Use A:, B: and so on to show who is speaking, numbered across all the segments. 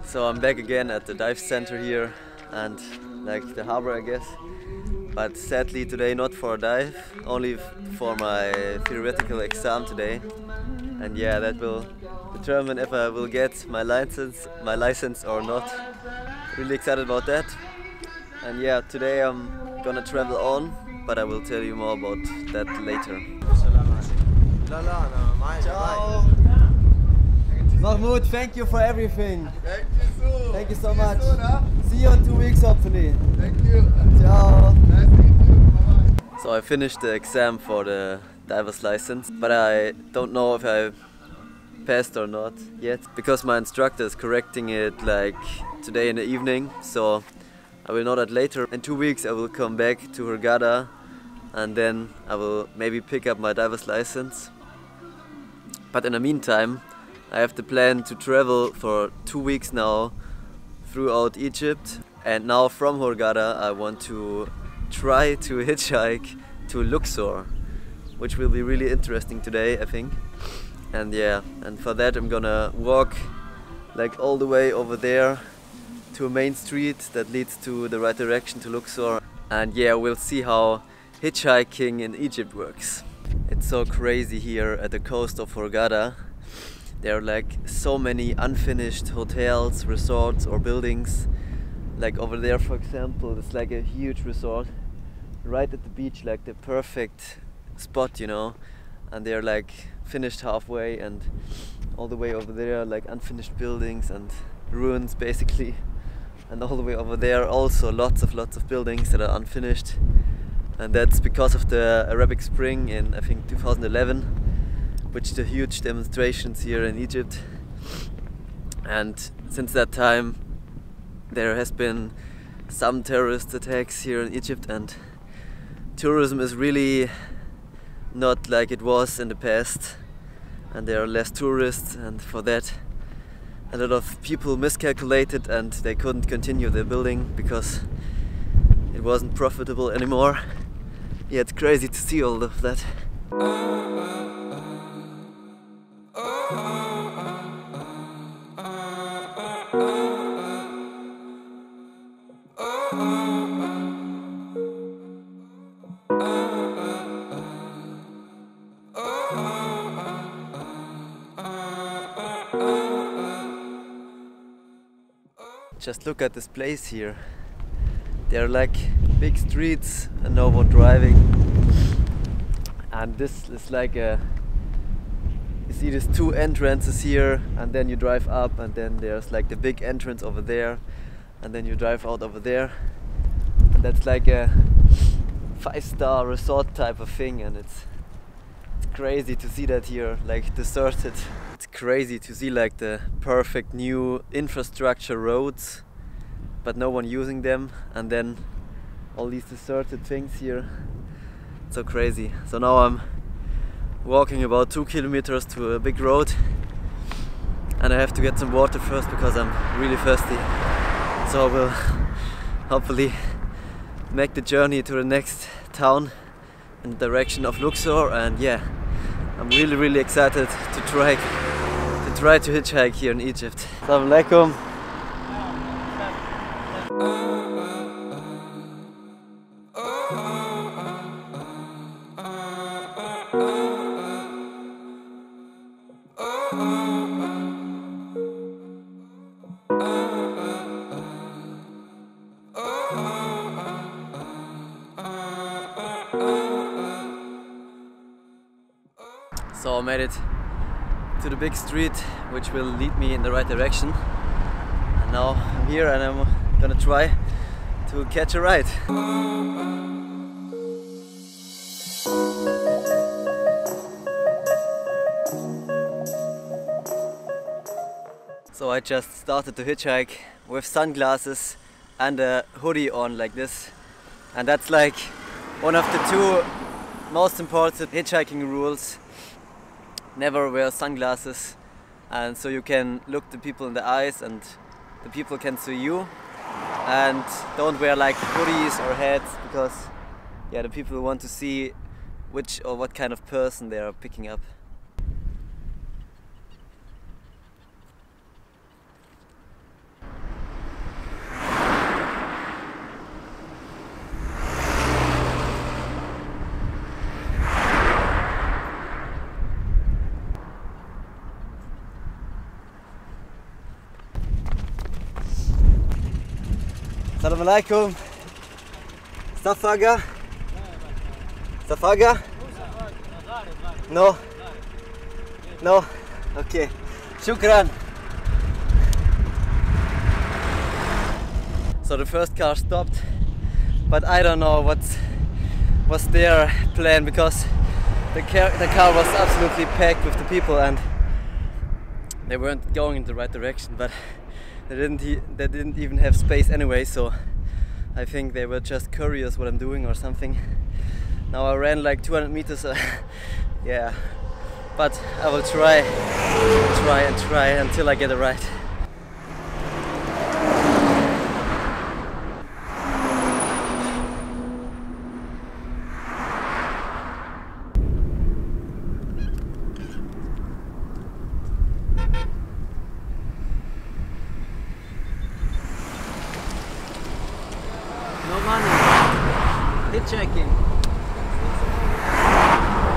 A: So I'm back again at the dive center here and like the harbor, I guess. But sadly today not for a dive, only for my theoretical exam today. And yeah, that will determine if I will get my license or not. Really excited about that. And yeah, today I'm gonna travel on, but I will tell you more about that later. Ciao! Mahmoud, thank you for everything. Thank you so much. See you in 2 weeks hopefully.
B: Thank you.
A: Ciao. So I finished the exam for the diver's license, but I don't know if I passed or not yet, because my instructor is correcting it like today in the evening, so I will know that later. In 2 weeks I will come back to Hurghada and then I will maybe pick up my diver's license. But in the meantime I have the plan to travel for 2 weeks now throughout Egypt, and now from Hurghada I want to try to hitchhike to Luxor, which will be really interesting today, I think. And yeah, and for that I'm gonna walk like all the way over there to a main street that leads to the right direction to Luxor. And yeah, we'll see how hitchhiking in Egypt works. It's so crazy here at the coast of Hurghada. There are like so many unfinished hotels, resorts or buildings. Like over there, for example, it's like a huge resort right at the beach, like the perfect spot, you know. And they're like finished halfway, and all the way over there like unfinished buildings and ruins basically. And all the way over there also lots of buildings that are unfinished. And that's because of the Arabic Spring in I think 2011. Which the huge demonstrations here in Egypt, and since that time there has been some terrorist attacks here in Egypt, and tourism is really not like it was in the past, and there are less tourists, and for that a lot of people miscalculated and they couldn't continue their building because it wasn't profitable anymore. Yeah, it's crazy to see all of that. Just look at this place here. There are like big streets and no one driving. And this is like a... You see these 2 entrances here, and then you drive up, and then there's like the big entrance over there, and then you drive out over there. And that's like a 5-star resort type of thing, and it's crazy to see that here, like deserted. It's crazy to see like the perfect new infrastructure roads, but no one using them, and then all these deserted things here. It's so crazy. So now I'm walking about 2 kilometers to a big road, and I have to get some water first because I'm really thirsty. So I will hopefully make the journey to the next town in the direction of Luxor. And yeah, I'm really excited to try to hitchhike here in Egypt. Assalamu alaikum. So I made it to the big street, which will lead me in the right direction. And now I'm here and I'm gonna try to catch a ride. So I just started to hitchhike with sunglasses and a hoodie on like this. And that's like one of the two most important hitchhiking rules. Never wear sunglasses, and so you can look the people in the eyes and the people can see you. And don't wear like hoodies or hats, because yeah, the people want to see which or what kind of person they are picking up. Assalamu alaikum. Safaga? Safaga? No? No? Okay. Shukran. So the first car stopped, but I don't know what's their plan, because the car was absolutely packed with the people and they weren't going in the right direction, but they didn't even have space anyway, so I think they were just curious what I'm doing or something. Now I ran like 200 meters, yeah, but I will try until I get it right. No money. Hitchhiking.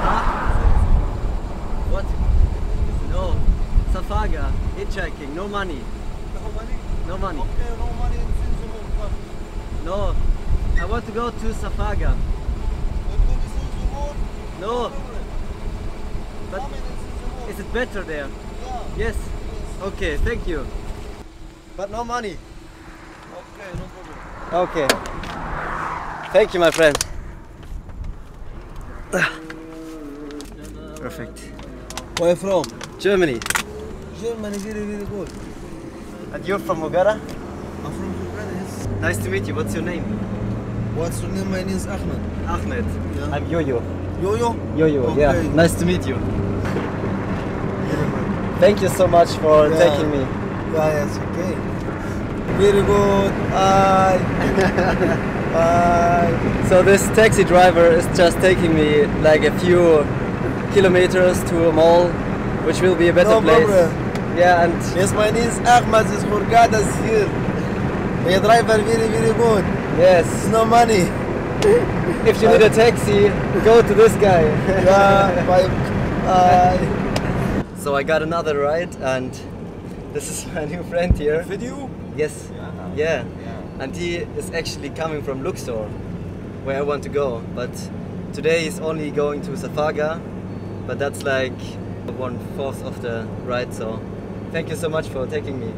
A: Huh? What? No. Safaga. Hitchhiking. No money.
B: No money?
A: No money.
B: Okay, no money in Sinzumur.
A: No. I want to go to Safaga. No. But is it better there?
B: Yeah.
A: Yes. Okay, thank you. But no money.
B: Okay, no problem.
A: Okay. Thank you, my friend. Perfect.
B: Where from?
A: Germany.
B: Germany, very, very good.
A: And you're from Uganda?
B: I'm from Uganda, yes.
A: Nice to meet you. What's your name?
B: What's your name? My name is Ahmed.
A: Ahmed.
B: Yeah.
A: I'm Yo-Yo.
B: Yo-Yo?
A: Yo-Yo,
B: Okay.
A: yeah. Nice to meet you. Thank you so much for taking me.
B: Yeah, yes, okay. Very good. Bye. Bye.
A: So this taxi driver is just taking me like a few kilometers to a mall, which will be a better
B: No
A: place.
B: problem.
A: Yeah, and
B: Yes, my name is Ahmed. Is Hurgadas here. My driver very, very good.
A: yes,
B: No money.
A: if you need a taxi, go to this guy.
B: Yeah, bye. Bye.
A: So I got another ride, and this is my new friend here.
B: Video?
A: Yes, yeah. And he is actually coming from Luxor, where I want to go. But today he's only going to Safaga, but that's like 1/4 of the ride. So thank you so much for taking me.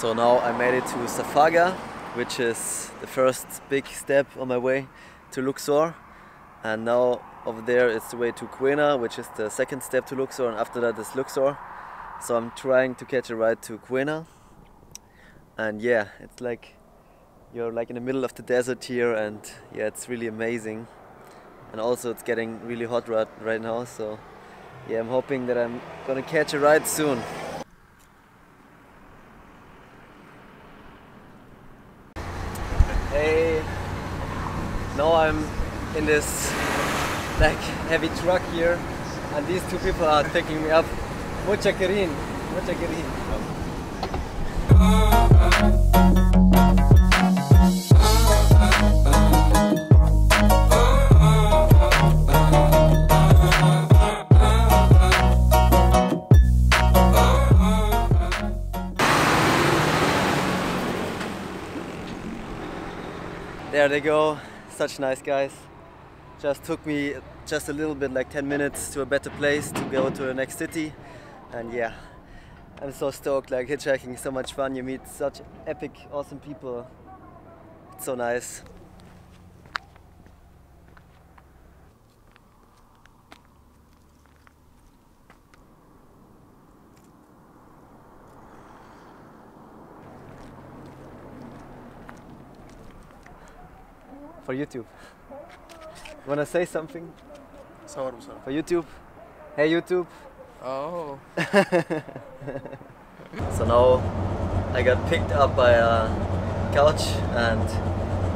A: So now I made it to Safaga, which is the first big step on my way to Luxor. And now over there it's the way to Cuenca, which is the second step to Luxor, and after that is Luxor. So I'm trying to catch a ride to Cuenca. And yeah, it's like you're like in the middle of the desert here, and yeah, it's really amazing. And also it's getting really hot right now, so yeah, I'm hoping that I'm gonna catch a ride soon. Hey, now I'm in this like heavy truck here, and these two people are picking me up. Muchakirin, muchakirin. There they go, such nice guys. Just took me just a little bit, like 10 minutes to a better place to go to the next city. And yeah, I'm so stoked, like hitchhiking is so much fun. You meet such epic, awesome people. It's so nice. For YouTube. Wanna say something?
B: صور
A: For YouTube? Hey YouTube!
B: Oh.
A: So now I got picked up by a couch and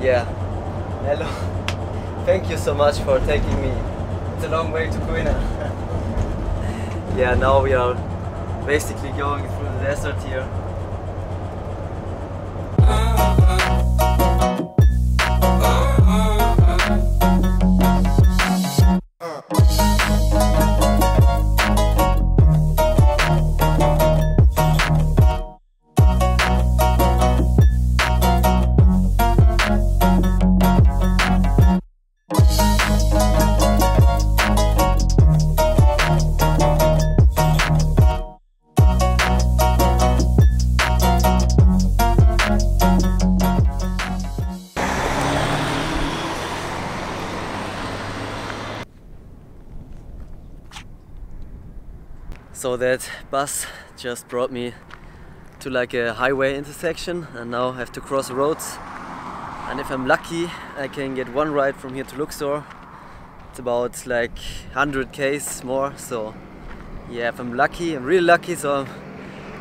A: yeah, hello. Thank you so much for taking me. It's a long way to Kuina. Yeah, now we are basically going through the desert here. So that bus just brought me to like a highway intersection, and now I have to cross roads. And if I'm lucky, I can get one ride from here to Luxor. It's about like 100 km more, so yeah, if I'm lucky, I'm really lucky, so I'm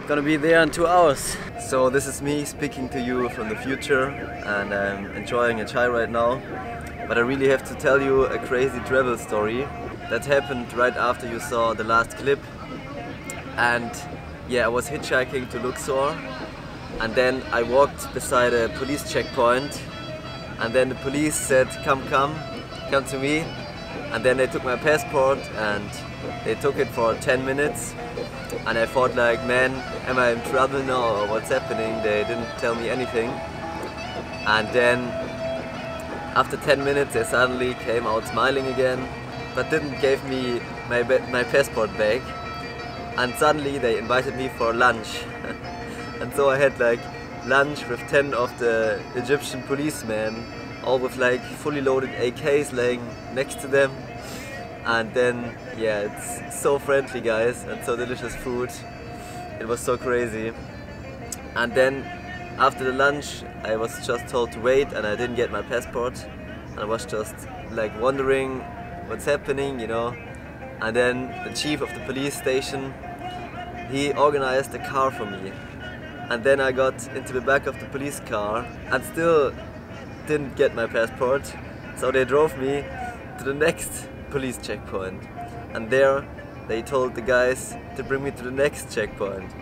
A: gonna be there in 2 hours. So this is me speaking to you from the future, and I'm enjoying a chai right now. But I really have to tell you a crazy travel story that happened right after you saw the last clip. And yeah, I was hitchhiking to Luxor, and then I walked beside a police checkpoint, and then the police said, come to me. And then they took my passport and they took it for 10 minutes, and I thought like, man, am I in trouble now or what's happening? They didn't tell me anything. And then after 10 minutes they suddenly came out smiling again, but didn't give me my passport back. And suddenly they invited me for lunch. And so I had like lunch with 10 of the Egyptian policemen, all with like fully loaded AKs laying next to them. And then yeah, it's so friendly guys and so delicious food. It was so crazy. And then after the lunch I was just told to wait, and I didn't get my passport. And I was just like wondering what's happening, you know. And then the chief of the police station, he organized a car for me. And then I got into the back of the police car and still didn't get my passport. So they drove me to the next police checkpoint. And there they told the guys to bring me to the next checkpoint.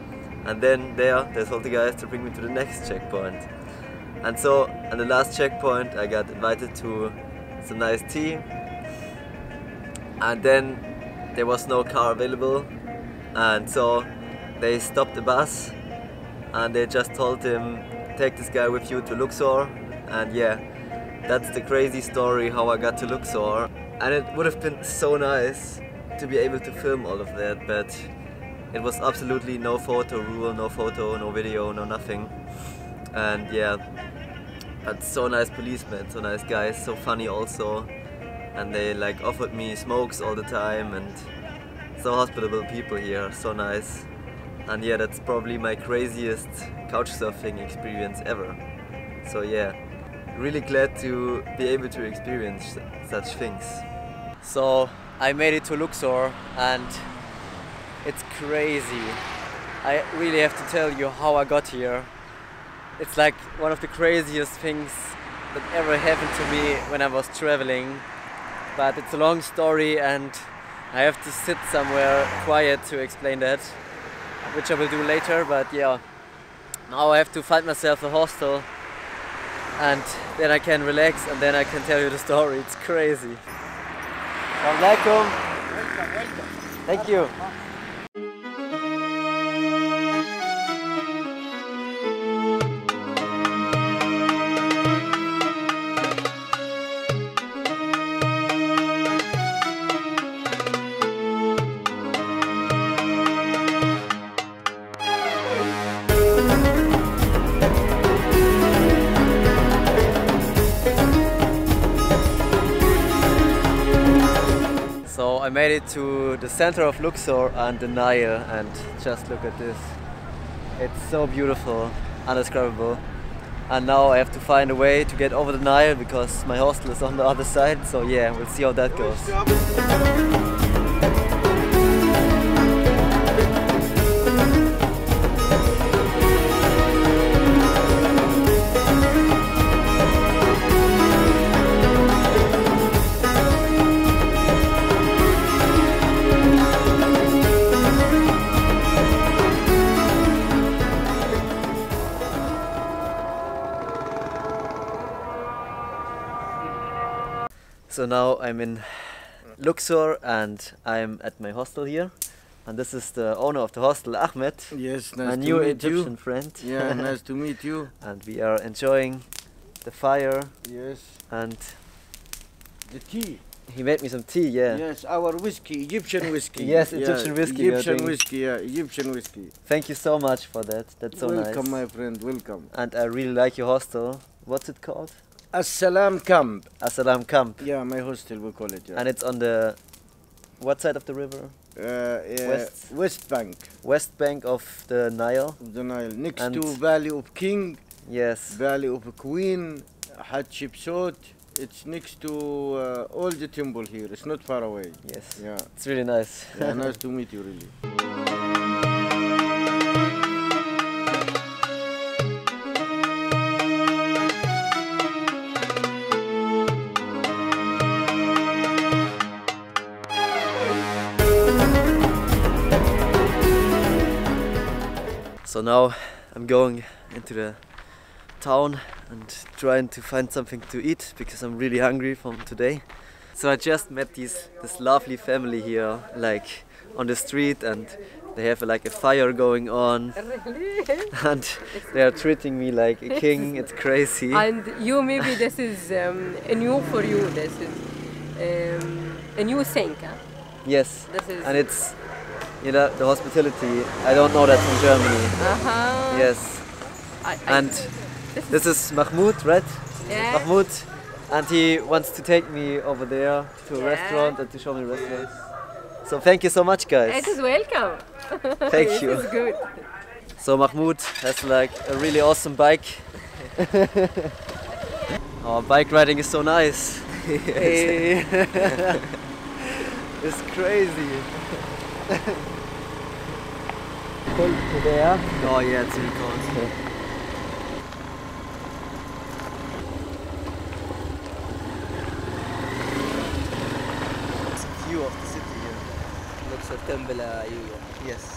A: And then they told the guys to bring me to the next checkpoint. And so at the last checkpoint I got invited to some nice tea. And then there was no car available, and so they stopped the bus and they just told him, take this guy with you to Luxor. And yeah, that's the crazy story how I got to Luxor. And it would have been so nice to be able to film all of that, but it was absolutely no photo rule, no photo, no video, no nothing. And yeah, but so nice policemen, so nice guys, so funny also. And they like offered me smokes all the time, and so hospitable people here, so nice. And yeah, that's probably my craziest couchsurfing experience ever. So yeah, really glad to be able to experience such things. So I made it to Luxor and it's crazy. I really have to tell you how I got here. It's like one of the craziest things that ever happened to me when I was traveling. But it's a long story and I have to sit somewhere quiet to explain that, which I will do later. But yeah, now I have to find myself a hostel and then I can relax and then I can tell you the story. It's crazy. Assalamu alaikum. Welcome. Thank you. I made it to the center of Luxor and the Nile, and just look at this. It's so beautiful, indescribable. And now I have to find a way to get over the Nile because my hostel is on the other side. So yeah, we'll see how that goes. So now I'm in Luxor and I'm at my hostel here, and this is the owner of the hostel, Ahmed.
B: Yes,
A: my
B: nice
A: new
B: to meet
A: Egyptian
B: you.
A: friend.
B: Yeah, nice to meet you.
A: And we are enjoying the fire.
B: Yes.
A: And
B: The tea.
A: he made me some tea, yeah.
B: Yes, our whiskey, Egyptian whiskey.
A: Yes, Egyptian whiskey, I
B: Egyptian
A: think.
B: whiskey, yeah, Egyptian whiskey.
A: Thank you so much for that. That's so nice.
B: Welcome, my friend, welcome.
A: And I really like your hostel. What's it called?
B: As-Salam Camp.
A: As-Salam Camp.
B: Yeah, my hostel, we call it. Yeah.
A: And it's on the what side of the river?
B: West Bank.
A: West bank of the Nile.
B: The Nile, next
A: And
B: to Valley of King,
A: Yes.
B: Valley of Queen, Hatshepsut. It's next to all the temple here. It's not far away.
A: Yes.
B: Yeah.
A: It's really nice.
B: Yeah, nice to meet you, really.
A: So now I'm going into the town and trying to find something to eat because I'm really hungry from today. So I just met this lovely family here, like on the street, and they have like a fire going on, and they are treating me like a king. It's crazy.
C: And you, maybe this is new for you. This is a new thing. Huh?
A: Yes,
C: This is
A: and it's, you know, the hospitality. I don't know that from Germany. Yes, and this is Mahmoud, right?
C: Yeah.
A: Mahmoud, and he wants to take me over there to a
C: Yeah.
A: restaurant and to show me the restaurant. So thank you so much, guys.
C: It is welcome.
A: Thank you.
C: It is good.
A: So Mahmoud has like a really awesome bike. Our bike riding is so nice. Hey. It's crazy.
B: Cold today, huh?
A: Oh yeah, it's really cold. View of the city here.
D: Looks a temple,
A: Yes.